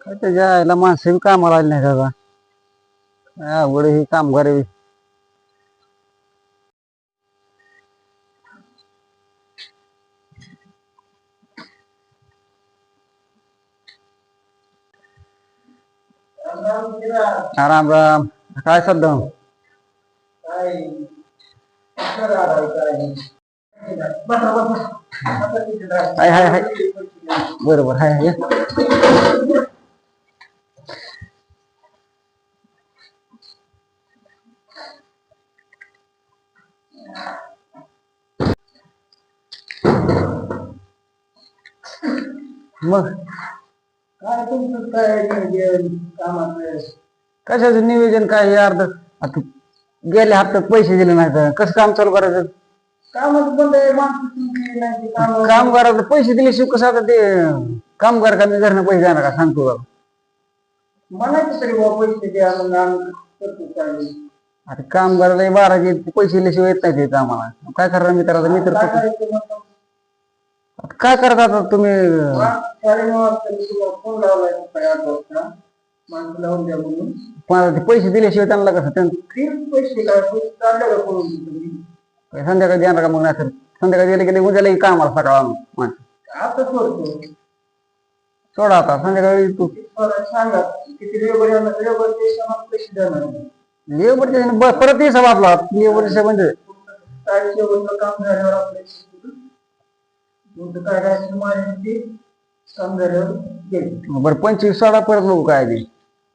त्याच्या आईला माणसं बी कामाला आली नाही दादा. अवघड हे कामगार बी. राम राम. काय सध्या हाय हाय हाय. बरोबर हाय हाय. मग काय तुमचं काय नियोजन कामाचं? कशाचं नियोजन काय हे अर्ध आता गेल्या हप्त्यात पैसे दिले नाही तर कसं काम चालू करायचं. कामाचं बंद आहे, माणसं तुमची नाही ते काम. कामगाराला पैसे दिल्याशिवाय कसं आता ते कामगार का मी घरनं पैसे देणार का सांगतो बाबा. म्हणायचं तरी बाबा पैसे द्या मग आम्ही करतो काय. आता कामगाराला बाराचे पैसे दिल्याशिवाय येत नाही ते आम्हाला. काय करणार मी तर मी तर काय करायचं मग? काय करता आता तुम्ही. 9:30 वाजता मी तुला फोन लावलाय सकाळी 8 वाजता माणसं लावून द्या म्हणून. मला ते पैसे दिल्याशिवाय त्यांना कसं पैसे काय पैसे काढले का करून तुम्ही? संध्याकाळी देणार का मग नाही तर संध्याकाळी गेले गेले उद्याला कामाला सकाळ आणून माणसं आता सोडतो. सोडा आता संध्याकाळी तू सांगा किती लेबर येणार, लेबर पैसे देणार नाही. लेबरच्या परत ये सभा आपला लेबरच्या म्हणजे काय लेबरचं काम झाल्यावर आपले तुमचं काय राहायचं माझ्या ते काम झाल्यावर गेले. बरं 25 सोडा परत बघू काय ते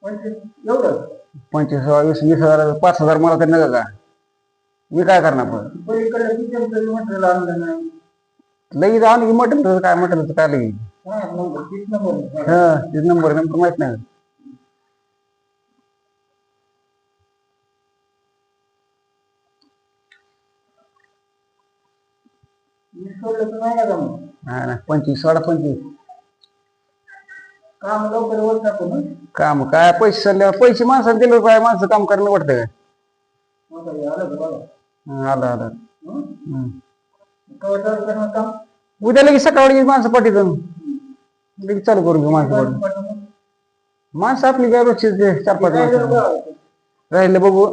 म्हणजे एवढं 25 20 5,000 मला तर नका का मी काय करणार पण पलीकडे किती मटेरियल आणलं नाही. लगेच आणून की मटन काय मटन काय लगेच हा नंबर 30 नंबर हा ते नंबर माहित नाही. मी सोडलं तर नाही का मग हा ना 25 सोडा 25 काम लवकर होत टाकू. काम काय पैसे सल्ल्यावर पैसे माणसाला दिले काय माणसं काम करणं वाटतं काय. आलं आलं. उद्या लगेच सकाळी माणसं पाठीतून लगेच चालू करून घेऊ माणसं पाठी. माणसं आपली काय रोजची 4-5 माणसं राहिले बघू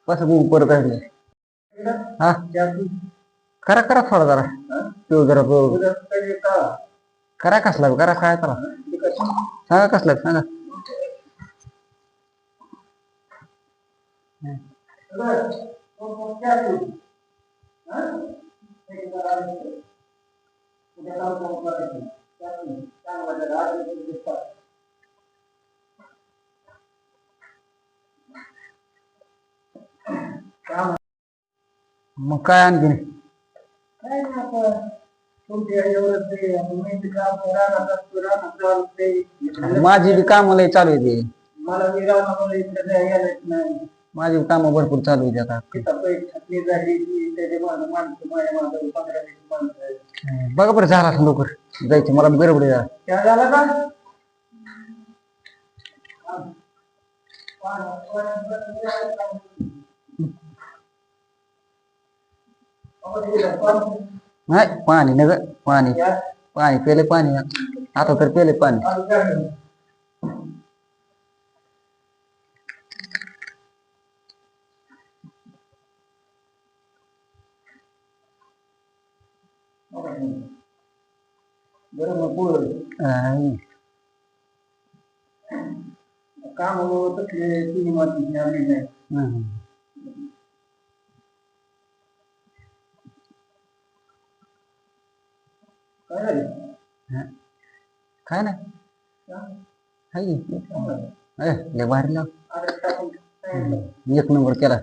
कसं बघू परत राहिले. हा करा करा थोडा जरा पिऊ जरा पिऊ करा कसला करा काय करा सांगा कसला सांगा. मग काय आणखी काय नाही आता तुमच्या एवढं ते मेहनती काम राहणार. माझी बी कामं लय चालू आहे. मला विरामाला इकडे यायलाच नाही. माझी कामं भरपूर चालू आहे आता. छाटणी झाली की त्याचे माणसं माझ्या मागं 15-20 माणसं आहेत. बघा बरं झाला असं लवकर जायचं मला गडबड आहे. त्या झाला का नाही पाणी नग पाणी पाणी पेले पाणी आता तर पेले पाणी. काम तसले तिन्ही माती आम्ही नाही. काय नाही भारी लाव एक नंबर केला.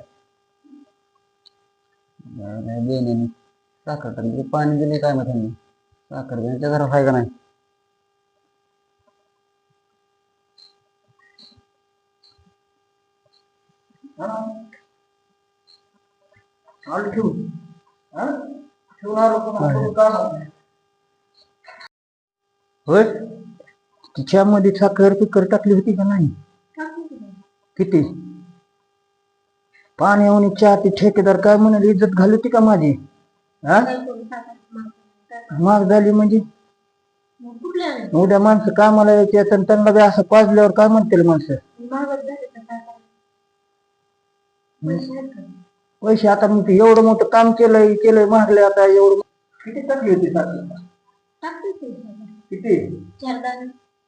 साखर टाकली पाणी दिले काय मग त्यांनी साखर त्यांच्या घरात आहे का नाही. होय तिच्यामध्ये साखर पिकर टाकली होती का नाही. किती पाणी येऊन चहा ते ठेकेदार काय म्हणाल इज्जत घालवती का माझी. हा महाग झाली म्हणजे मग कुठले आले उद्या माणसं कामाला यायचे आणि त्यांना बी असं पाजल्यावर काय म्हणतील माणसं मागत झाले तर काय करायचं पैसे आहेत का? पैसे आता मग ते एवढं मोठं काम केलंय महागले आता एवढं किती टाकली होती साखर? टाकते ते सगळं. किती 4 दाणे.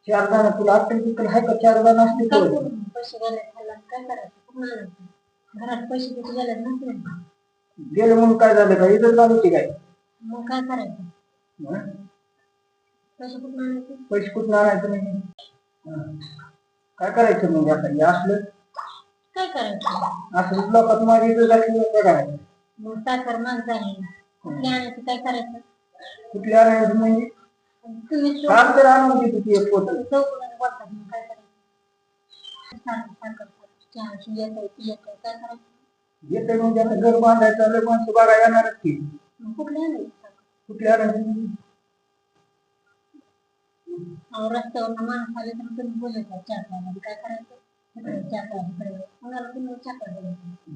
4 दाणा तुला अक्कल आहे का 4 दाणा असते काय तर? करू पैसे गेले खाल्ला काय करायचं कुठून आणायचं? घरात पैसे किती गेले नसले गेले म्हणून काय झालं का इथं चालू की काय मग काय करायचं हं? पैसे कुठून आणायचे पैसे कुठून आणायचं नाही हं. काय करायचं मग आता हे असलं काय करायचं असं लोकात माझी इथं झाली काय करायचं मग साखर महाग झाली कुठले आणायचं काय करायचं कुठली आणायचं म्हणजे तुम्ही काम तर आणून देतो ती एक पोतं. चौकोनाने बोलतात मग काय करायचं साखर साखर चहाची येत ती येत काय करायचं येते म्हणजे आता घर बांधायचं आलं माणसं बघा येणारच की मग कुठले आणायचं साखर कुठली आणायचं म्हणजे? अहो रस्त्यावर माणूस आले तर तुम्ही बोलायचं चहा प्यायला काय करायचं इकडे चहा प्या इकडे कोणाला तुम्ही चहा प्यायला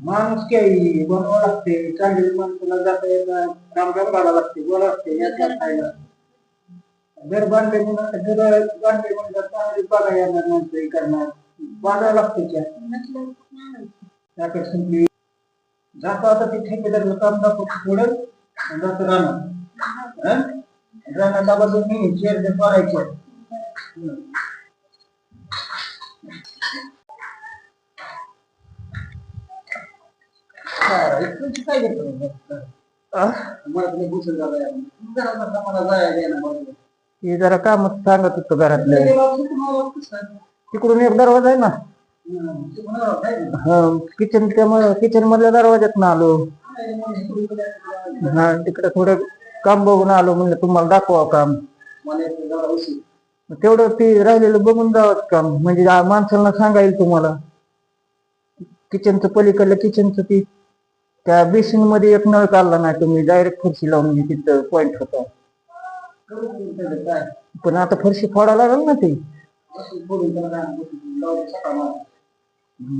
माणूस काही बनवावं लागते चांगली माणसाला जाता येणार रामराम घालावं लागते बोला लागते याच्यात खायला घर बांधले म्हणून आता घर बांधले म्हणून चांगली बघा येणार माणसं हे करणार बांधावं लागते त्या नसलं कुठे आणायचं त्याकडे संपली जातो आता ते ठेकेदारला काम दाखवतो थोडं आणि जातो राहणार राहणार डबा दोन नाही शेअर ते पाहायचं काय घेतो मला तुम्ही घुसून मला जायला हे जरा काम सांगत होतं घरातलं तिकडून एक दरवाजा आहे ना किचन किचन मधल्या दरवाज्यात ना आलो हा तिकडे थोडं काम बघून आलो म्हणलं तुम्हाला दाखवा काम तेवढं ते राहिलेलं बघून जावं काम म्हणजे माणसाला सांगा येईल तुम्हाला किचनचं पलीकडलं किचनचं ती त्या बेसिन मध्ये एक नळ काढला नाही तुम्ही डायरेक्ट फरशी लावून तिथं पॉइंट होता पण आता फरशी फोडायला लागल ना ते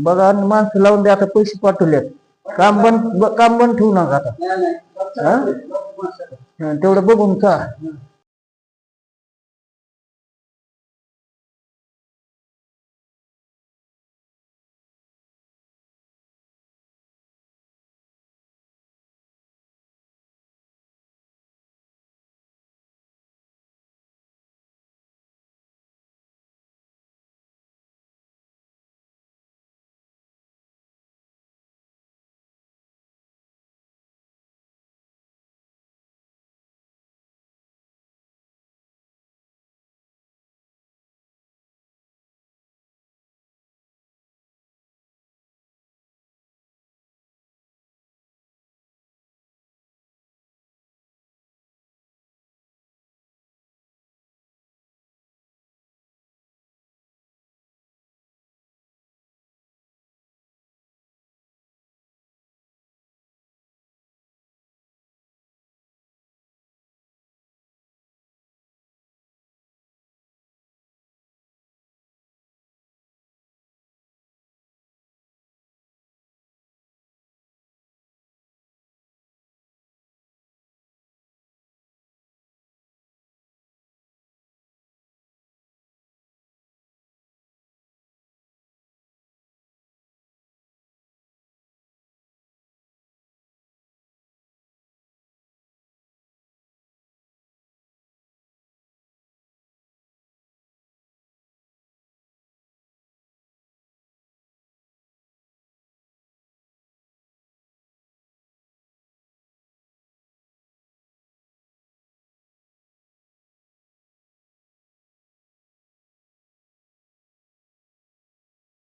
बघा माणसं लावून द्या आता पैसे पाठवलेत काम बंद ठेवू नका आता तेवढं बघून का